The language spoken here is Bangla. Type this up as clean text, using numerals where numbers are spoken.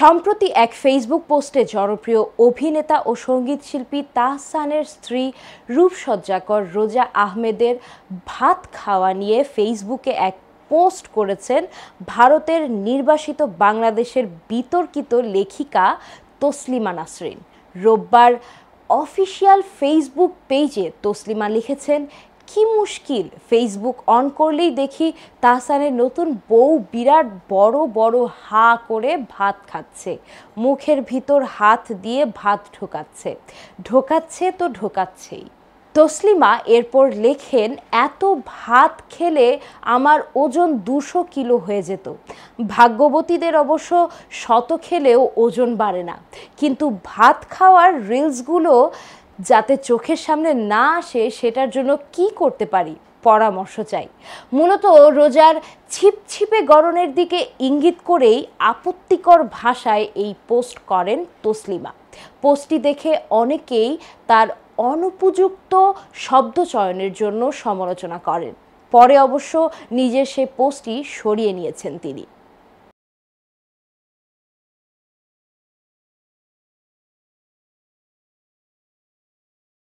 সম্প্রতি এক ফেসবুক পোস্টে জনপ্রিয় অভিনেতা ও সঙ্গীতশিল্পী তাহসানের স্ত্রী রূপসজ্জাকর রোজা আহমেদের ভাত খাওয়া নিয়ে ফেসবুকে এক পোস্ট করেছেন ভারতের নির্বাসিত বাংলাদেশের বিতর্কিত লেখিকা তসলিমা নাসরিন। রোববার অফিসিয়াল ফেসবুক পেজে তসলিমা লিখেছেন, কি মুশকিল, ফেসবুক অন করলেই দেখি তাহসানের নতুন বউ বিরাট বড় বড় হা করে ভাত খাচ্ছে, মুখের ভিতর হাত দিয়ে ভাত ঢোকাচ্ছে তো ঢোকাচ্ছেই। তসলিমা এরপর লেখেন, এত ভাত খেলে আমার ওজন 200 কিলো হয়ে যেত। ভাগ্যবতীদের অবশ্য শত খেলেও ওজন বাড়ে না, কিন্তু ভাত খাওয়ার রিলসগুলো যাতে চোখের সামনে না আসে সেটার জন্য কি করতে পারি, পরামর্শ চাই। মূলত রোজার ছিপছিপে গড়নের দিকে ইঙ্গিত করেই আপত্তিকর ভাষায় এই পোস্ট করেন তসলিমা। পোস্টটি দেখে অনেকেই তার অনুপযুক্ত শব্দ চয়নের জন্য সমালোচনা করেন। পরে অবশ্য নিজের সে পোস্টটি সরিয়ে নিয়েছেন তিনি।